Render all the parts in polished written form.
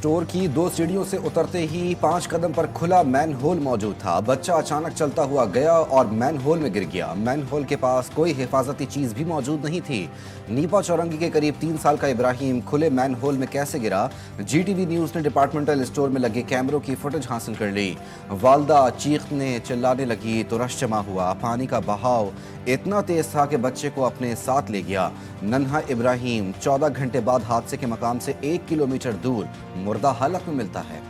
Store की 2 सीढ़ियों से उतरते ही 5 कदम पर खुला मैन होल मौजूद था। बच्चा अचानक चलता हुआ गया और मैन होल में गिर गया। मैन होल के पास कोई हिफाजती चीज भी मौजूद नहीं थी। नीपा चौरंगी के करीब 3 साल का इब्राहिम खुले मैन होल में कैसे गिरा? जीटीवी न्यूज ने डिपार्टमेंटल स्टोर में लगे कैमरों की फुटेज हासिल कर ली। वालदा चीखने चिल्लाने लगी तो रश जमा हुआ। पानी का बहाव इतना तेज था कि बच्चे को अपने साथ ले गया। नन्हा इब्राहिम 14 घंटे बाद हादसे के मकाम से 1 किलोमीटर दूर मुर्दा हालत में मिलता है।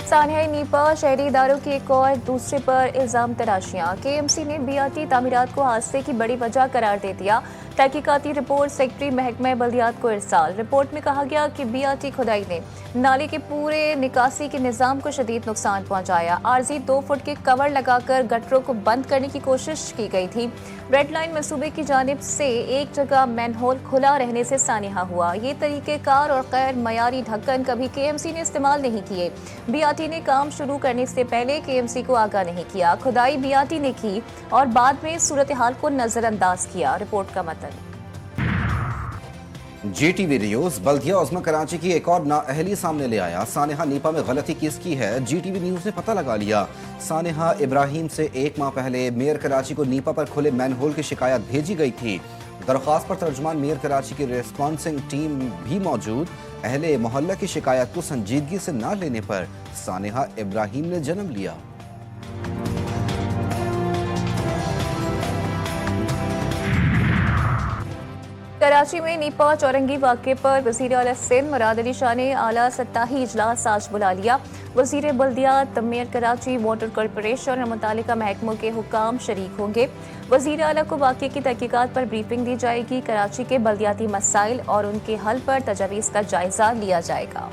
सानिया नीपा शहरी इदारों की एक और दूसरे पर इल्जाम तराशियां। केएमसी ने बीआरटी तामीरात को हादसे की बड़ी वजह करार दे दिया। तहकीकाती रिपोर्ट सेक्रेटरी महकमा बल्दियात को इरसाल। रिपोर्ट में कहा गया कि बीआरटी खुदाई ने नाले के पूरे निकासी के निज़ाम को शदीद नुकसान पहुंचाया। आरजी 2 फुट के कवर लगाकर गटरों को बंद करने की कोशिश की गई थी। रेड लाइन मंसूबे की जानिब से एक जगह मैन होल खुला रहने से सानिहा हुआ। ये तरीक़ेकार और गैर मयारी ढक्कन कभी केएमसी ने इस्तेमाल नहीं किए। बीआरटी ने काम शुरू करने से पहले केएमसी को आगाह नहीं किया। खुदाई बीआरटी ने की और बाद में सूरत हाल को नजरअंदाज किया। रिपोर्ट का मतलब जीटीवी न्यूज बल्दिया उस्मा कराची की एक और नाअहली सामने ले आया। सानिहा नीपा में गलती किसकी है, जीटीवी न्यूज ने पता लगा लिया। सानिहा इब्राहिम से 1 माह पहले मेयर कराची को नीपा पर खुले मैन होल की शिकायत भेजी गई थी। दरख्वास्त पर तर्जुमान मेयर कराची की रिस्पॉन्सिंग टीम भी मौजूद। अहले मोहल्ला की शिकायत को संजीदगी से न लेने पर सानिहा इब्राहिम ने जन्म लिया। कराची में नीपा चौरंगी वाक़े पर वज़ीर आला सिंध मुराद अली शाह ने आला सत्ताही इजलास आज बुला लिया। वज़ीर बल्दियात, मेयर कराची, वाटर कॉरपोरेशन और मुतालिका महकमों के हुकाम शरीक होंगे। वज़ीर आला को वाक़े की तहकीकात पर ब्रीफिंग दी जाएगी। कराची के बल्दियाती मसाइल और उनके हल पर तजावीज़ का जायजा लिया जाएगा।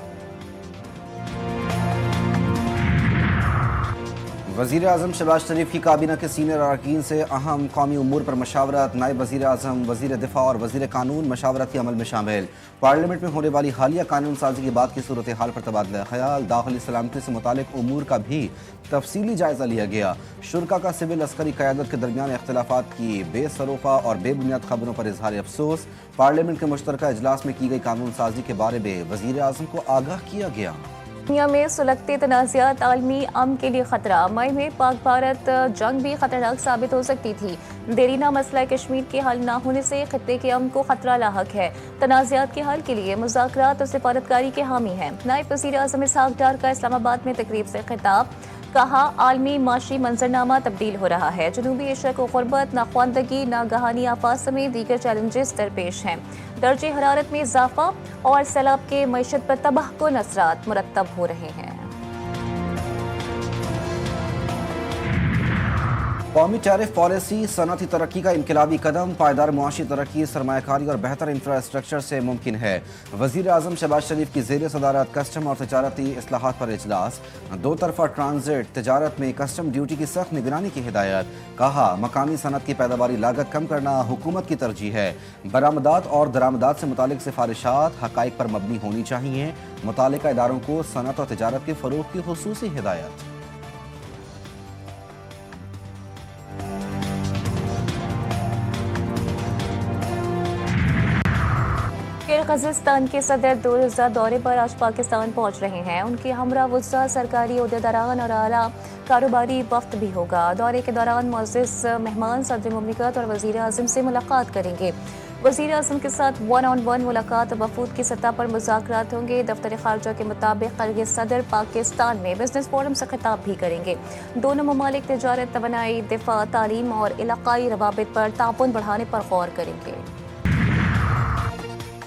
वज़ीर आज़म शहबाज शरीफ की काबीना के सीनियर अरकान से अहम कौमी उमूर पर मशावरत। नायब वज़ीर आज़म, वज़ीर दिफा और वज़ीर कानून मशावरत के अमल में शामिल। पार्लियामेंट में होने वाली हालिया कानून साजी के बाद की सूरत हाल पर तबादला ख्याल। दाखिली सलामती से मुतालिक उमूर का भी तफसीली जायजा लिया गया। शुरा का सिविल अस्करी क़यादत के दरमियान इख्तिलाफात की बेसरोपा और बेबुनियाद खबरों पर इजहार अफसोस। पार्लियामेंट के मुश्तरका इजलास में की गई कानून साजी के बारे में वज़ीर आज़म को आगाह किया गया। दुनिया में सुलगते तनाज़ात आलमी अमन के लिए खतरा। मई में पाक भारत जंग भी खतरनाक साबित हो सकती थी। देरीना मसला कश्मीर के हल न होने से खत्ते के अमन को खतरा लाहक है। तनाज़ात के हल के लिए मुज़ाकरात और सिफारतकारी के हामी हैं। नायब वज़ीर आज़म इसहाक डार का इस्लामाबाद में तकरीब से खिताब। कहा, आलमी माशी मंजरनामा तब्दील हो रहा है। जनूबी एशिया को गुर्बत, नाख्वानदगी, नागहानी आफात समेत दीगर चैलेंजेस दरपेश हैं। दर्जे हरारत में इजाफा और सैलाब के मईशत पर तबाहकुन असरात मुरतब हो रहे हैं। कौमी टैरिफ पॉलिसी सनअती तरक्की का इनकलाबी कदम। पायदार मुआशी तरक्की सरमायाकारी और बेहतर इंफ्रास्ट्रक्चर से मुमकिन है। वज़ीर आज़म शहबाज शरीफ की ज़ेर सदारत कस्टम और तजारती इस्लाहात पर इजलास। 2 तरफ़ा ट्रांजिट तजारत में कस्टम ड्यूटी की सख्त निगरानी की हिदायत। कहा, मकामी सनत की पैदावारी लागत कम करना हुकूमत की तरजीह है। बरामदात और दरामदात से मुतालिक सिफारिशात हक़ाइक़ पर मबनी होनी चाहिए। मुतालिका इदारों को सनत और तजारत के फ़रोग़ की ख़ुसूसी हिदायत। किर्गिज़स्तान के सदर 2 रोज़ा दौरे पर आज पाकिस्तान पहुंच रहे हैं। उनकी हमरा वुज़्ज़ा सरकारी ओहदेदारान और आला कारोबारी वफ्द भी होगा। दौरे के दौरान मुअज़्ज़ज़ मेहमान सदर मुमलिकत और वज़ीर आज़म से मुलाकात करेंगे। वज़ीर आज़म के साथ 1-on-1 मुलाकात और वफूद की सतह पर मुज़ाकरात होंगे। दफ्तर ख़ारजा के मुताबिक किर्गिज़ सदर पाकिस्तान में बिजनेस फोरम से खिताब भी करेंगे। दोनों ममालिक तिजारत, तवानाई, दिफा, तालीम और इलाक़ाई रवाबित पर ताउन बढ़ाने पर गौर करेंगे।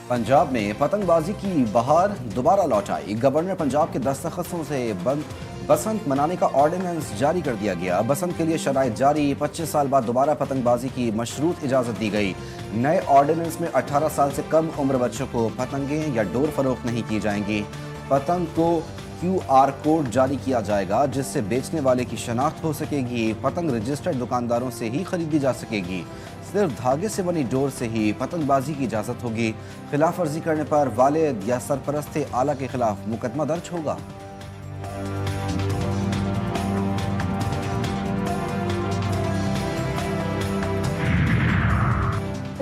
पंजाब में पतंगबाजी की बहार दोबारा लौट आई। गवर्नर पंजाब के दस्तखतों से बसंत मनाने का ऑर्डिनेंस जारी कर दिया गया। बसंत के लिए शराइत जारी। 25 साल बाद दोबारा पतंगबाजी की मशरूत इजाज़त दी गई। नए ऑर्डिनेंस में 18 साल से कम उम्र बच्चों को पतंगें या डोर फरोख्त नहीं की जाएंगी। पतंग को QR कोड जारी किया जाएगा जिससे बेचने वाले की शनाख्त हो सकेगी। पतंग रजिस्टर्ड दुकानदारों से ही खरीदी जा सकेगी। सिर्फ धागे से बनी डोर से ही पतंगबाजी की इजाज़त होगी। खिलाफ वर्जी करने पर वालिद या सरपरस्त आला के खिलाफ मुकदमा दर्ज होगा।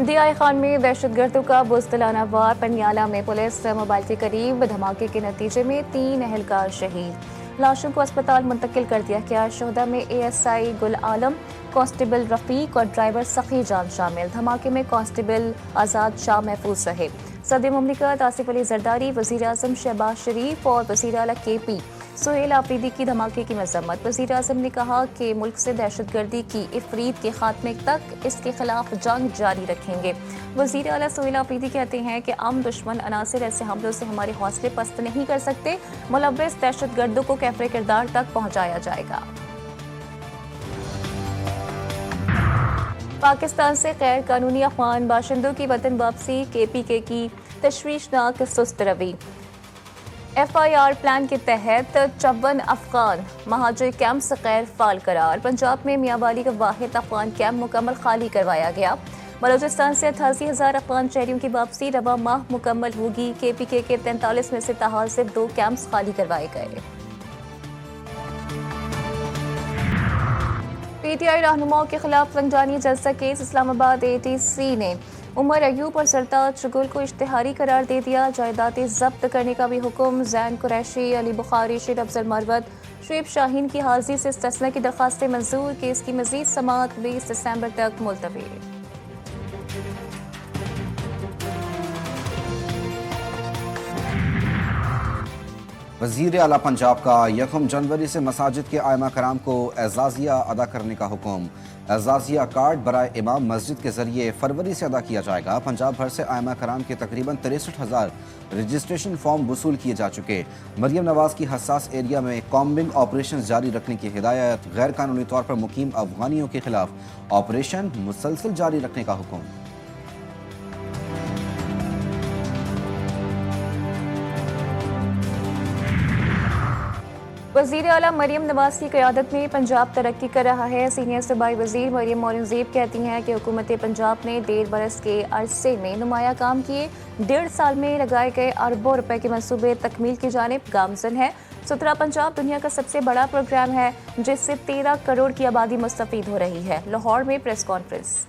DI खान में दहशतगर्दों का बुज़दिलाना वार। पनियाला में पुलिस मोबाइल के करीब धमाके के नतीजे में 3 एहलकार शहीद। लाशों को अस्पताल मुंतकिल कर दिया गया। शोहदा में ASI गुल आलम, कांस्टेबल रफीक और ड्राइवर सखी जान शामिल। धमाके में कांस्टेबल आज़ाद शाह महफूज रहे। सदर मुमलिकत आसिफ अली जरदारी, वज़ीर आज़म शहबाज शरीफ और वज़ीर आला KP सुहेल आफरीदी की धमाके की मजम्मत। वज़ीर आज़म ने कहा कि मुल्क से दहशतगर्दी की इफरीत के खात्मे तक इसके खिलाफ जंग जारी रखेंगे। वज़ीर आला सुहेल आफरीदी कहते हैं कि आम दुश्मन अनासिर ऐसे हमलों से हमारे हौसले पस्त नहीं कर सकते। मुलव्वस दहशतगर्दों को कैफरे किरदार तक पहुँचाया जाएगा। पाकिस्तान से गैर कानूनी अफगान बाशिंदों की वतन वापसी। KPK की तशवीशनाक सुस्त रवि। FIR प्लान के तहत 54 अफगान महाजिर कैंप से गैर फाल करार। पंजाब में मियांवाली का वाहिद अफगान कैंप मुकम्मल खाली करवाया गया। बलूचिस्तान से 88,000 अफगान शहरियों की वापसी रवा माह मुकम्मल होगी। KPK के 43 में से ताहाल सिर्फ 2 कैंप्स खाली करवाए गए। PTI रहनुमाओं के खिलाफ रंजानी जलसा केस। इस्लामाबाद ATC ने उमर अयूब और सरताज शुगुल को इश्तिहारी करार दे दिया। जायदादें जब्त करने का भी हुक्म। जैन कुरैशी, अली बुखारी, शेर अफजल मरवत, शुएब शाहीन की हाजिरी से इस्तिस्ना की दरखास्तें मंजूर। केस की मजीद समाअत 20 दिसंबर तक मुलतवी। वज़ीर आला पंजाब का 1 जनवरी से मसाजिद के आइमा कराम को एजाजिया अदा करने का हुक्म। एजाजिया कार्ड बराए इमाम मस्जिद के जरिए फरवरी से अदा किया जाएगा। पंजाब भर से आइमा कराम के तकरीबन 63,000 रजिस्ट्रेशन फॉर्म वसूल किए जा चुके। मरियम नवाज की हसास एरिया में कॉम्बिंग ऑपरेशन जारी रखने की हिदायत। गैर कानूनी तौर पर मुकीम अफगानियों के खिलाफ ऑपरेशन मुसलसल जारी रखने का हुक्म। वज़ीर आला मरियम नवाज की क़यादत में पंजाब तरक्की कर रहा है। सीनियर सूबाई वज़ीर मरियम औरंगज़ेब कहती हैं कि हुकूमत पंजाब ने 1.5 बरस के अरसे में नुमाया काम किए। 1.5 साल में लगाए गए अरबों रुपए के मंसूबे तकमील की जानिब गामजन है। सुथरा पंजाब दुनिया का सबसे बड़ा प्रोग्राम है जिससे 13 करोड़ की आबादी मुस्तफ़ीद हो रही है। लाहौर में प्रेस कॉन्फ्रेंस।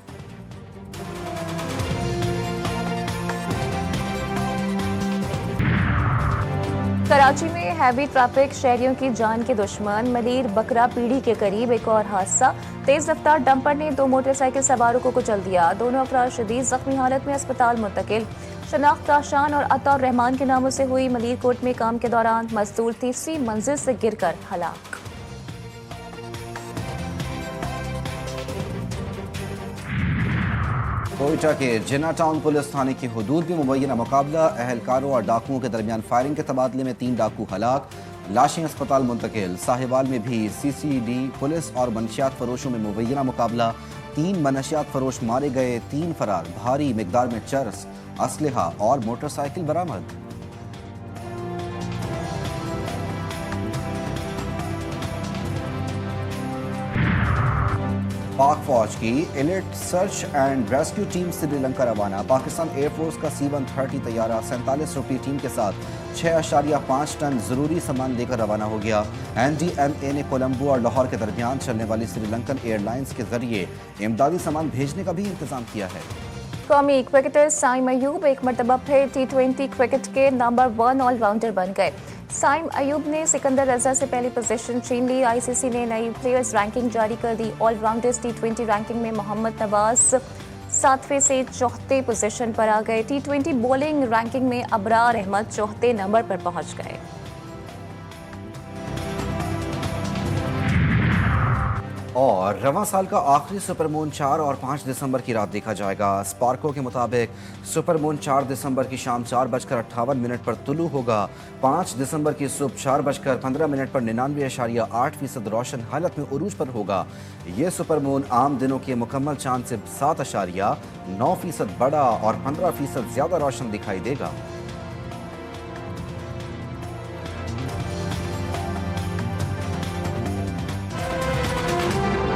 कराची में हैवी ट्रैफिक, शहरियों की जान के दुश्मन। मलीर बकरा पीढ़ी के करीब एक और हादसा। तेज रफ्तार डंपर ने 2 मोटरसाइकिल सवारों को कुचल दिया। दोनों अफराद शदीद जख्मी हालत में अस्पताल मुंतकिल। शनाख्त आशान और अता रहमान के नामों से हुई। मलीरकोट में काम के दौरान मजदूर 3री मंजिल से गिरकर हलाक। कोयटा के जिना टाउन पुलिस थाने की हुदूद में मुबैना मुकाबला। अहलकारों और डाकुओं के दरमियान फायरिंग के तबादले में 3 डाकू हलाक। लाशें अस्पताल मुंतकिल। साहिवाल में भी CCD पुलिस और मनशियात फरोशों में मुबैना मुकाबला। 3 मनशियात फरोश मारे गए, 3 फरार। भारी मिकदार में चरस, असलहा और मोटरसाइकिल बरामद। पाक फौज की elite search and rescue team Sri Lanka रवाना। पाकिस्तान एयरफोर्स का C-130 तैयारा 47 रुपये टीम के साथ 6.5 टन जरूरी सामान लेकर रवाना हो गया। NDMA ने कोलंबो और लाहौर के दरमियान चलने वाली श्रीलंकन एयरलाइंस के जरिए इमदादी सामान भेजने का भी इंतजाम किया है। कौमी क्रिकेटर साइम अयूब एक मरतबा फिर T20 क्रिकेट के नंबर 1 ऑलराउंडर बन गए। साइम अयूब ने सिकंदर रजा से पहली पोजीशन छीन ली। ICC ने नई प्लेयर्स रैंकिंग जारी कर दी। ऑलराउंडर्स T20 रैंकिंग में मोहम्मद नवाज 7वें से 4थे पोजीशन पर आ गए। T20 बॉलिंग रैंकिंग में अबरार अहमद 4थे नंबर पर पहुंच गए। और रवां साल का आखिरी सुपरमून 4 और 5 दिसंबर की रात देखा जाएगा। स्पार्को के मुताबिक सुपरमून 4 दिसंबर की शाम 4:58 पर तुलू होगा। 5 दिसंबर की सुबह 4:15 पर 99.8% रोशन हालत में उरूज पर होगा। ये सुपरमून आम दिनों के मुकम्मल चांद से 7.9% बड़ा और 15% ज्यादा रोशन दिखाई देगा।